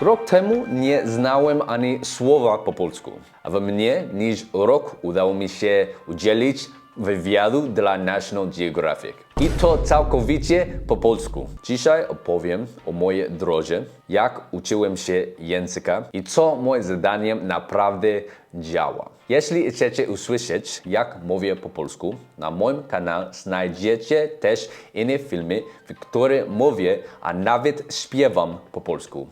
Rok temu nie znałem ani słowa po polsku, a w mniej niż rok udało mi się udzielić wywiadu dla National Geographic. I to całkowicie po polsku. Dzisiaj opowiem o mojej drodze, jak uczyłem się języka i co moim zdaniem naprawdę działa. Jeśli chcecie usłyszeć, jak mówię po polsku, na moim kanale znajdziecie też inne filmy, w których mówię, a nawet śpiewam po polsku.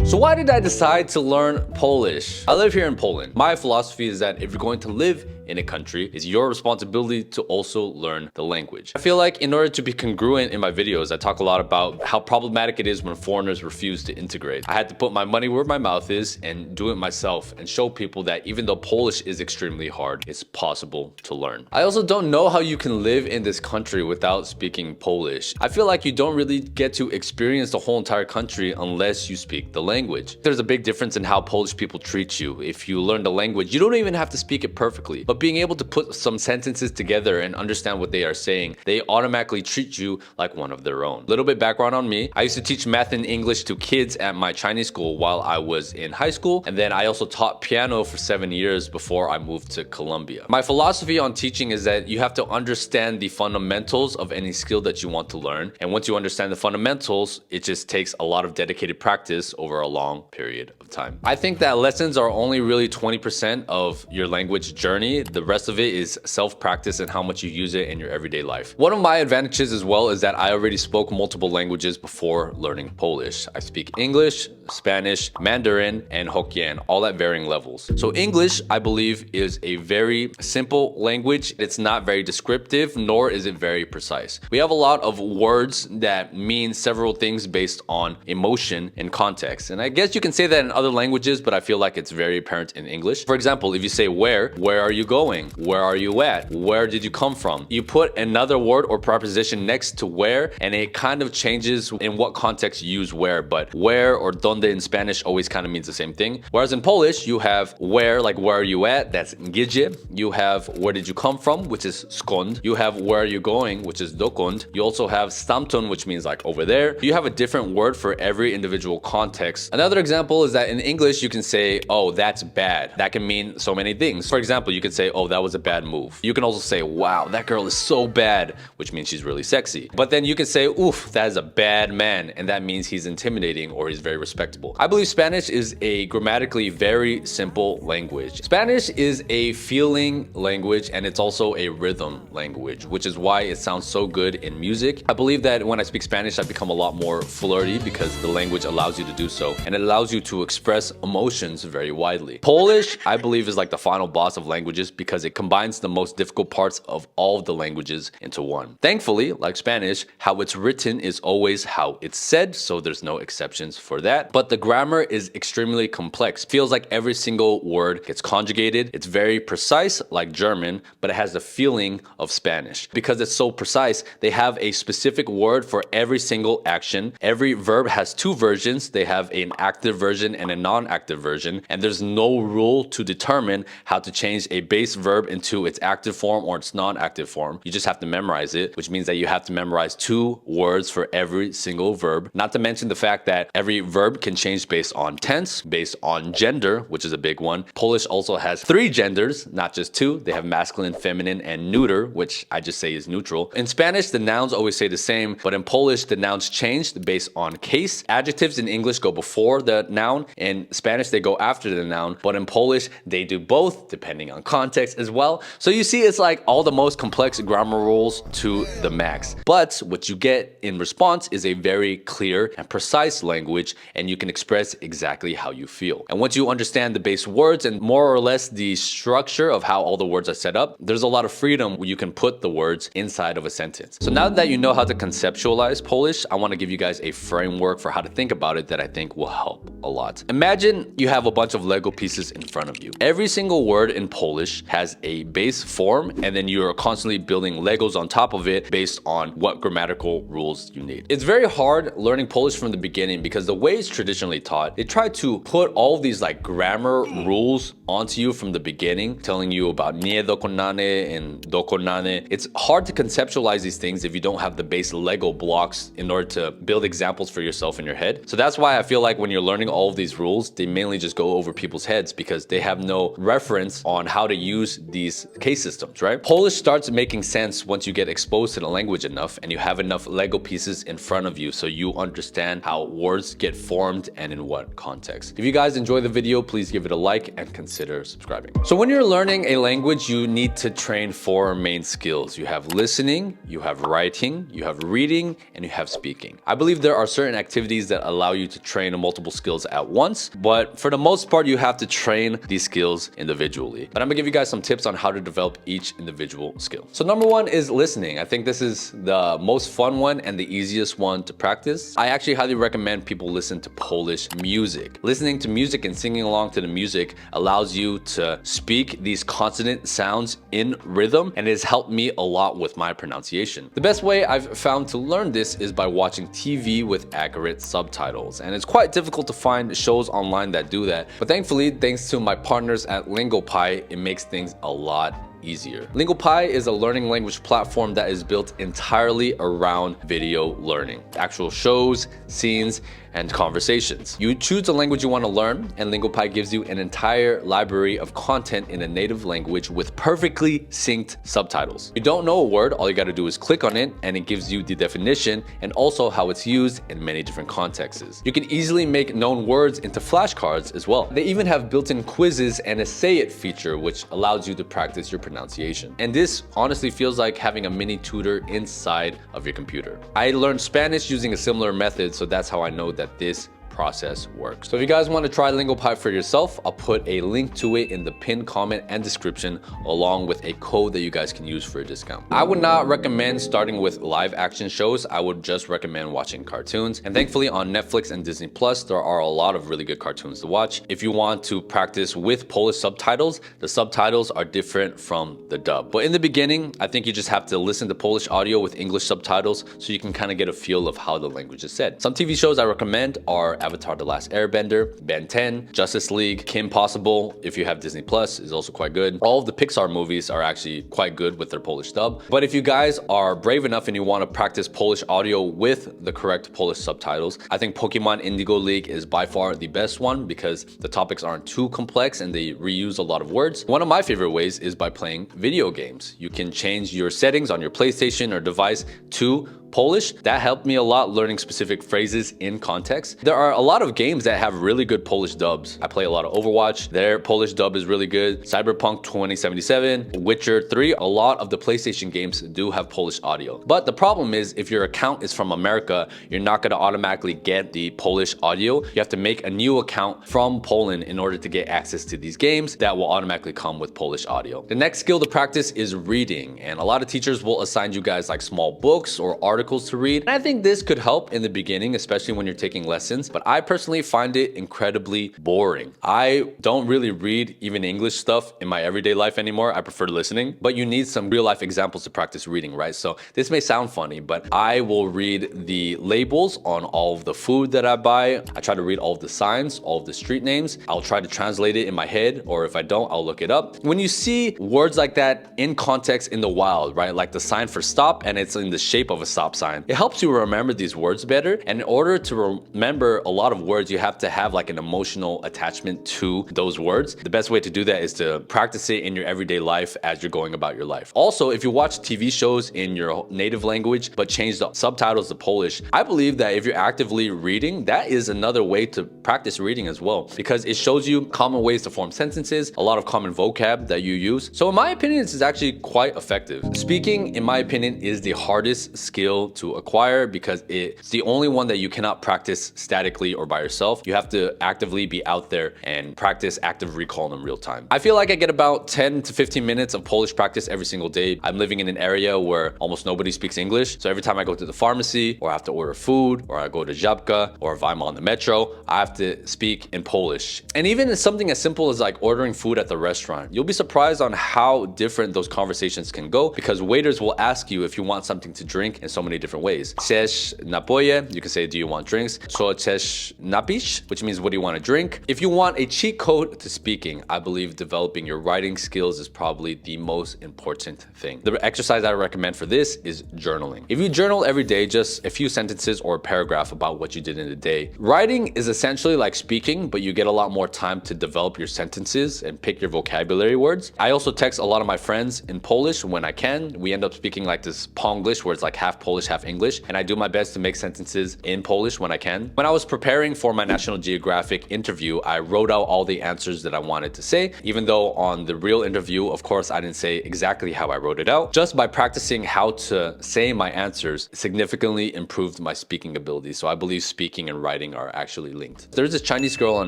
So why did I decide to learn Polish? I live here in Poland. My philosophy is that if you're going to live in a country, it's your responsibility to also learn the language. I feel like in order to be congruent in my videos, I talk a lot about how problematic it is when foreigners refuse to integrate. I had to put my money where my mouth is and do it myself and show people that even though Polish is extremely hard, it's possible to learn. I also don't know how you can live in this country without speaking Polish. I feel like you don't really get to experience the whole entire country unless you speak the language. There's a big difference in how Polish people treat you. If you learn the language, you don't even have to speak it perfectly, but being able to put some sentences together and understand what they are saying, they automatically treat you like one of their own. Little bit background on me. I used to teach math and English to kids at my Chinese school while I was in high school, and then I also taught piano for 7 years before I moved to Colombia. My philosophy on teaching is that you have to understand the fundamentals of any skill that you want to learn, and once you understand the fundamentals, it just takes a lot of dedicated practice over a long period of time. I think that lessons are only really 20% of your language journey. The rest of it is self-practice and how much you use it in your everyday life. One of my advantages as well is that I already spoke multiple languages before learning Polish. I speak English, Spanish, Mandarin, and Hokkien, all at varying levels. So English, I believe, is a very simple language. It's not very descriptive, nor is it very precise. We have a lot of words that mean several things based on emotion and context. And I guess you can say that in other languages, but I feel like it's very apparent in English. For example, if you say where are you going? Where are you at? Where did you come from? You put another word or preposition next to where, and it kind of changes in what context you use where, but where or donde in Spanish always kind of means the same thing. Whereas in Polish, you have where, like where are you at? That's gdzie. You have where did you come from, which is skąd. You have where are you going, which is dokąd. You also have stamtąd, which means like over there. You have a different word for every individual context. Another example is that in English, you can say, oh, that's bad. That can mean so many things. For example, you could say, oh, that was a bad move. You can also say, wow, that girl is so bad, which means she's really sexy. But then you can say, oof, that is a bad man, and that means he's intimidating or he's very respectable. I believe Spanish is a grammatically very simple language. Spanish is a feeling language, and it's also a rhythm language, which is why it sounds so good in music. I believe that when I speak Spanish, I become a lot more flirty because the language allows you to do so, and it allows you to express emotions very widely. Polish, I believe, is like the final boss of languages because it combines the most difficult parts of all of the languages into one. Thankfully, like Spanish, how it's written is always how it's said, so there's no exceptions for that. But the grammar is extremely complex. Feels like every single word gets conjugated. It's very precise, like German, but it has the feeling of Spanish. Because it's so precise, they have a specific word for every single action. Every verb has two versions. They have an active version and a non-active version, and there's no rule to determine how to change a base verb into its active form or its non-active form. You just have to memorize it, which means that you have to memorize 2 words for every single verb. Not to mention the fact that every verb can change based on tense, based on gender, which is a big one. Polish also has 3 genders, not just 2. They have masculine, feminine, and neuter, which I just say is neutral. In Spanish, the nouns always say the same, but in Polish, the nouns changed based on case. Adjectives in English go before the noun. In Spanish, they go after the noun, but in Polish, they do both, depending on context as well. So you see, it's like all the most complex grammar rules to the max. But what you get in response is a very clear and precise language, and you can express exactly how you feel. And once you understand the base words and more or less the structure of how all the words are set up, there's a lot of freedom where you can put the words inside of a sentence. So now that you know how to conceptualize Polish, I want to give you guys a framework for how to think about it that I think will help a lot. Imagine you have a bunch of Lego pieces in front of you. Every single word in Polish Polish has a base form, and then you're constantly building Legos on top of it based on what grammatical rules you need. It's very hard learning Polish from the beginning because the way it's traditionally taught, they try to put all these like grammar rules onto you from the beginning, telling you about nie dokonane and dokonane. It's hard to conceptualize these things if you don't have the base Lego blocks in order to build examples for yourself in your head. So that's why I feel like when you're learning all of these rules, they mainly just go over people's heads because they have no reference on how to use these case systems, right? Polish starts making sense once you get exposed to the language enough and you have enough Lego pieces in front of you so you understand how words get formed and in what context. If you guys enjoy the video, please give it a like and consider subscribing. So when you're learning a language, you need to train 4 main skills. You have listening, you have writing, you have reading, and you have speaking. I believe there are certain activities that allow you to train multiple skills at once, but for the most part, you have to train these skills individually. But I'm gonna give you guys some tips on how to develop each individual skill. So number 1 is listening. I think this is the most fun one and the easiest one to practice. I actually highly recommend people listen to Polish music. Listening to music and singing along to the music allows you to speak these consonant sounds in rhythm, and it has helped me a lot with my pronunciation. The best way I've found to learn this is by watching TV with accurate subtitles, and it's quite difficult to find shows online that do that, but thankfully, thanks to my partners at LingoPie, it makes things a lot easier. LingoPie is a learning language platform that is built entirely around video learning, actual shows, scenes, and conversations. You choose the language you want to learn, and LingoPie gives you an entire library of content in a native language with perfectly synced subtitles. If you don't know a word, all you got to do is click on it, and it gives you the definition and also how it's used in many different contexts. You can easily make known words into flashcards as well. They even have built-in quizzes and a say it feature, which allows you to practice your pronunciation. And this honestly feels like having a mini tutor inside of your computer. I learned Spanish using a similar method, so that's how I know that this process works. So if you guys want to try LingoPie for yourself, I'll put a link to it in the pinned comment and description along with a code that you guys can use for a discount. I would not recommend starting with live action shows. I would just recommend watching cartoons. And thankfully on Netflix and Disney Plus, there are a lot of really good cartoons to watch. If you want to practice with Polish subtitles, the subtitles are different from the dub. But in the beginning, I think you just have to listen to Polish audio with English subtitles so you can kind of get a feel of how the language is said. Some TV shows I recommend are Avatar: The Last Airbender, Ben 10, Justice League, Kim Possible, if you have Disney Plus, is also quite good. All of the Pixar movies are actually quite good with their Polish dub. But if you guys are brave enough and you want to practice Polish audio with the correct Polish subtitles, I think Pokemon Indigo League is by far the best one because the topics aren't too complex and they reuse a lot of words. One of my favorite ways is by playing video games. You can change your settings on your PlayStation or device to Polish. That helped me a lot learning specific phrases in context. There are a lot of games that have really good Polish dubs. I play a lot of Overwatch. Their Polish dub is really good. Cyberpunk 2077, Witcher 3, a lot of the PlayStation games do have Polish audio. But the problem is if your account is from America, you're not going to automatically get the Polish audio. You have to make a new account from Poland in order to get access to these games that will automatically come with Polish audio. The next skill to practice is reading, and a lot of teachers will assign you guys like small books or articles to read. And I think this could help in the beginning, especially when you're taking lessons, but I personally find it incredibly boring. I don't really read even English stuff in my everyday life anymore. I prefer listening, but you need some real life examples to practice reading, right? So this may sound funny, but I will read the labels on all of the food that I buy. I try to read all of the signs, all of the street names. I'll try to translate it in my head, or if I don't, I'll look it up. When you see words like that in context in the wild, right? Like the sign for stop and it's in the shape of a stop sign. It helps you remember these words better. And in order to remember a lot of words, you have to have like an emotional attachment to those words. The best way to do that is to practice it in your everyday life as you're going about your life. Also, if you watch TV shows in your native language, but change the subtitles to Polish, I believe that if you're actively reading, that is another way to practice reading as well, because it shows you common ways to form sentences, a lot of common vocab that you use. So in my opinion, this is actually quite effective. Speaking, in my opinion, is the hardest skill skill to acquire because it's the only one that you cannot practice statically or by yourself. You have to actively be out there and practice active recall in real time. I feel like I get about 10 to 15 minutes of Polish practice every single day. I'm living in an area where almost nobody speaks English. So every time I go to the pharmacy or I have to order food or I go to Żabka or if I'm on the metro, I have to speak in Polish. And even something as simple as like ordering food at the restaurant, you'll be surprised on how different those conversations can go because waiters will ask you if you want something to drink in so many different ways. Chcesz napoje? You can say, do you want drinks? Co chcesz napić? Which means, what do you want to drink? If you want a cheat code to speaking, I believe developing your writing skills is probably the most important thing. The exercise I recommend for this is journaling. If you journal every day, just a few sentences or a paragraph about what you did in the day, writing is essentially like speaking, but you get a lot more time to develop your sentences and pick your vocabulary words. I also text a lot of my friends in Polish when I can. We end up speaking like this Ponglish where it's like half Polish, half English, and I do my best to make sentences in Polish when I can. When I was preparing for my National Geographic interview, I wrote out all the answers that I wanted to say, even though on the real interview, of course, I didn't say exactly how I wrote it out. Just by practicing how to say my answers significantly improved my speaking ability. So I believe speaking and writing are actually linked. There's this Chinese girl on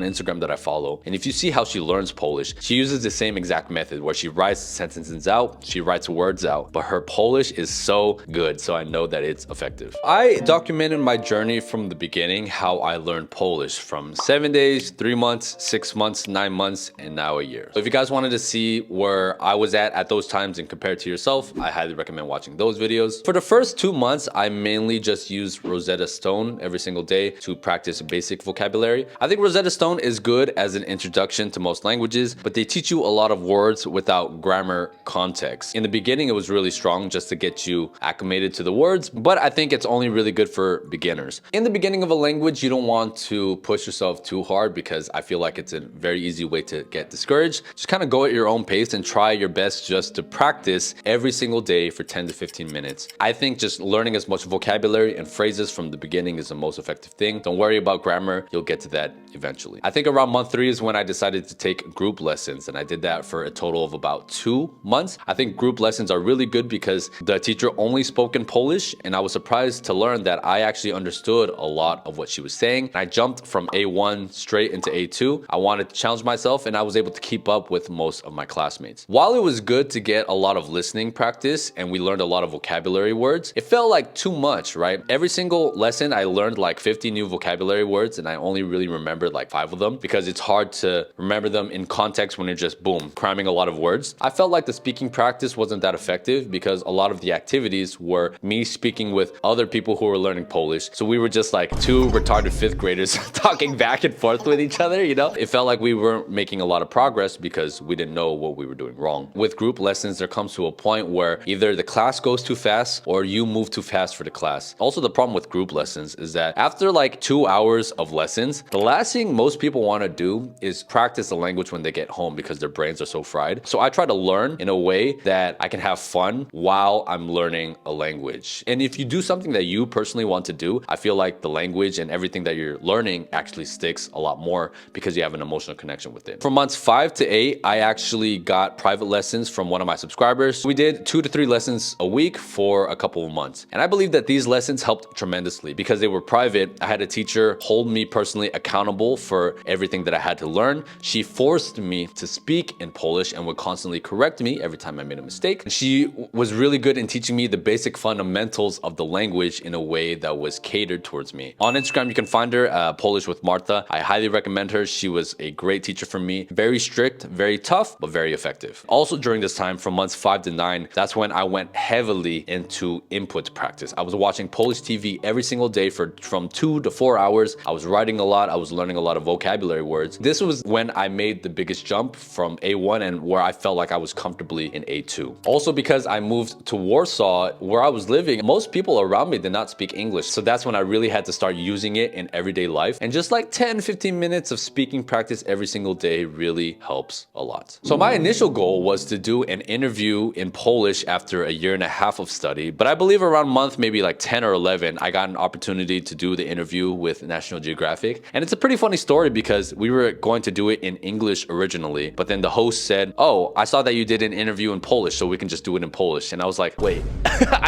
Instagram that I follow, and if you see how she learns Polish, she uses the same exact method where she writes sentences out, she writes words out, but her Polish is so good, so I know that it's effective. I documented my journey from the beginning, how I learned Polish from 7 days, 3 months, 6 months, 9 months, and now a year. So if you guys wanted to see where I was at those times and compare it to yourself, I highly recommend watching those videos. For the first 2 months, I mainly just used Rosetta Stone every single day to practice basic vocabulary. I think Rosetta Stone is good as an introduction to most languages, but they teach you a lot of words without grammar context. In the beginning, it was really strong just to get you acclimated to the words, but I think it's only really good for beginners. In the beginning of a language, you don't want to push yourself too hard because I feel like it's a very easy way to get discouraged. Just kind of go at your own pace and try your best just to practice every single day for 10 to 15 minutes. I think just learning as much vocabulary and phrases from the beginning is the most effective thing. Don't worry about grammar, you'll get to that eventually. I think around month 3 is when I decided to take group lessons, and I did that for a total of about 2 months. I think group lessons are really good because the teacher only spoke in Polish, and I was surprised to learn that I actually understood a lot of what she was saying. I jumped from A1 straight into A2. I wanted to challenge myself, and I was able to keep up with most of my classmates. While it was good to get a lot of listening practice and we learned a lot of vocabulary words, it felt like too much, right? Every single lesson I learned like 50 new vocabulary words, and I only really remembered like 5 of them because it's hard to remember them in context when you're just boom, cramming a lot of words. I felt like the speaking practice wasn't that effective because a lot of the activities were me speaking with other people who were learning Polish. So we were just like 2 retarded 5th graders talking back and forth with each other, you know? It felt like we weren't making a lot of progress because we didn't know what we were doing wrong. With group lessons, there comes to a point where either the class goes too fast or you move too fast for the class. Also, the problem with group lessons is that after like 2 hours of lessons, the last thing most people want to do is practice the language when they get home because their brains are so fried. So I try to learn in a way that I can have fun while I'm learning a language. And if you do something that you personally want to do, I feel like the language and everything that you're learning actually sticks a lot more because you have an emotional connection with it. For months 5 to 8, I actually got private lessons from one of my subscribers. We did 2 to 3 lessons a week for a couple of months. And I believe that these lessons helped tremendously because they were private. I had a teacher hold me personally accountable for everything that I had to learn. She forced me to speak in Polish and would constantly correct me every time I made a mistake. She was really good in teaching me the basic fundamentals of the language in a way that was catered towards me. On Instagram, you can find her, Polish with Marta. I highly recommend her. She was a great teacher for me. Very strict, very tough, but very effective. Also during this time, from months 5 to 9, that's when I went heavily into input practice. I was watching Polish TV every single day from 2 to 4 hours. I was writing a lot. I was learning a lot of vocabulary words. This was when I made the biggest jump from A1 and where I felt like I was comfortably in A2. Also because I moved to Warsaw, where I was living, most people around me did not speak English. So that's when I really had to start using it in everyday life. And just like 10-15 minutes of speaking practice every single day really helps a lot. So my initial goal was to do an interview in Polish after a year and a half of study. But I believe around month maybe like 10 or 11, I got an opportunity to do the interview with National Geographic. And it's a pretty funny story because we were going to do it in English originally, but then the host said, "Oh, I saw that you did an interview in Polish, so we can just do it in Polish." And I was like, wait,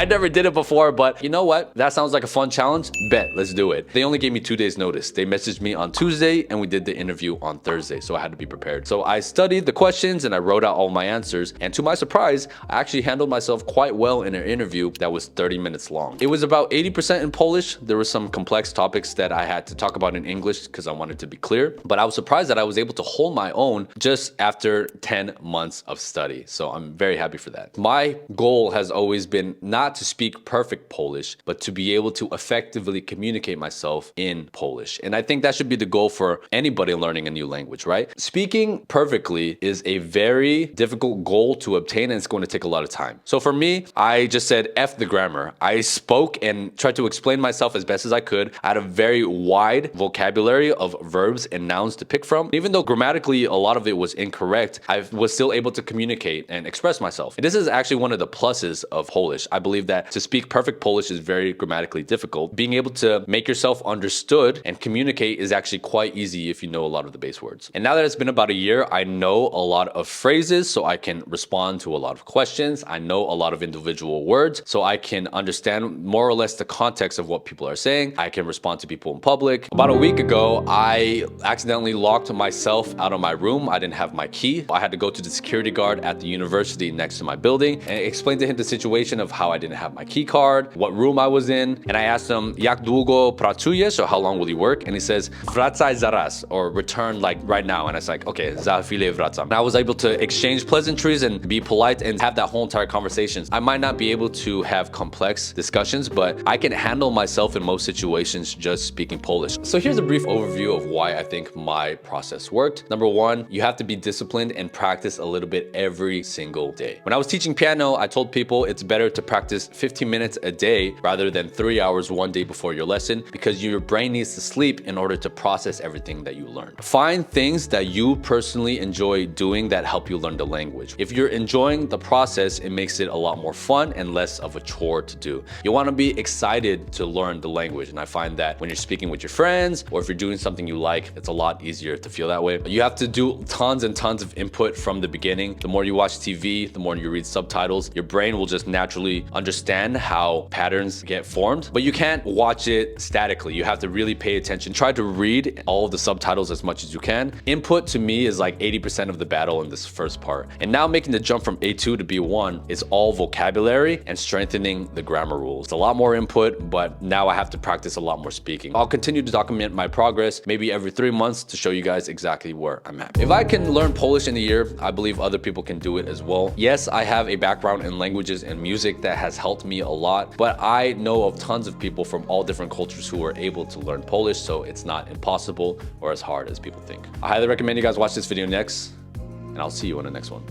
I never did it before. before, but you know what? That sounds like a fun challenge. Bet, let's do it. They only gave me 2 days notice. They messaged me on Tuesday and we did the interview on Thursday, so I had to be prepared. So I studied the questions and I wrote out all my answers, and to my surprise, I actually handled myself quite well in an interview that was 30 minutes long. It was about 80% in Polish. There were some complex topics that I had to talk about in English because I wanted to be clear, but I was surprised that I was able to hold my own just after 10 months of study. So I'm very happy for that. My goal has always been not to speak perfect Polish, but to be able to effectively communicate myself in Polish. And I think that should be the goal for anybody learning a new language, right? Speaking perfectly is a very difficult goal to obtain, and it's going to take a lot of time. So for me, I just said F the grammar. I spoke and tried to explain myself as best as I could. I had a very wide vocabulary of verbs and nouns to pick from. Even though grammatically a lot of it was incorrect, I was still able to communicate and express myself. And this is actually one of the pluses of Polish. I believe that to speak perfect Polish is very grammatically difficult. Being able to make yourself understood and communicate is actually quite easy if you know a lot of the base words. And now that it's been about a year, I know a lot of phrases, so I can respond to a lot of questions. I know a lot of individual words, so I can understand more or less the context of what people are saying. I can respond to people in public. About a week ago, I accidentally locked myself out of my room. I didn't have my key. I had to go to the security guard at the university next to my building and explain to him the situation of how I didn't have my key card, what room I was in, and I asked him, jak długo pracujesz, so how long will you work? And he says, wracaj zaraz, or return like right now. And I was like, okay, za chwilę wracam. And I was able to exchange pleasantries and be polite and have that whole entire conversation. I might not be able to have complex discussions, but I can handle myself in most situations just speaking Polish. So here's a brief overview of why I think my process worked. Number one, you have to be disciplined and practice a little bit every single day. When I was teaching piano, I told people it's better to practice 15 minutes a day rather than 3 hours one day before your lesson, because your brain needs to sleep in order to process everything that you learn. Find things that you personally enjoy doing that help you learn the language. If you're enjoying the process, it makes it a lot more fun and less of a chore to do. You want to be excited to learn the language, and I find that when you're speaking with your friends or if you're doing something you like, it's a lot easier to feel that way. You have to do tons and tons of input from the beginning. The more you watch TV, the more you read subtitles, your brain will just naturally understand how patterns get formed, but you can't watch it statically. You have to really pay attention. Try to read all of the subtitles as much as you can. Input to me is like 80% of the battle in this first part. And now making the jump from A2 to B1 is all vocabulary and strengthening the grammar rules. It's a lot more input, but now I have to practice a lot more speaking. I'll continue to document my progress maybe every 3 months to show you guys exactly where I'm at. If I can learn Polish in a year, I believe other people can do it as well. Yes, I have a background in languages and music that has helped me a lot, but I know of tons of people from all different cultures who are able to learn Polish, so it's not impossible or as hard as people think. I highly recommend you guys watch this video next, and I'll see you in the next one.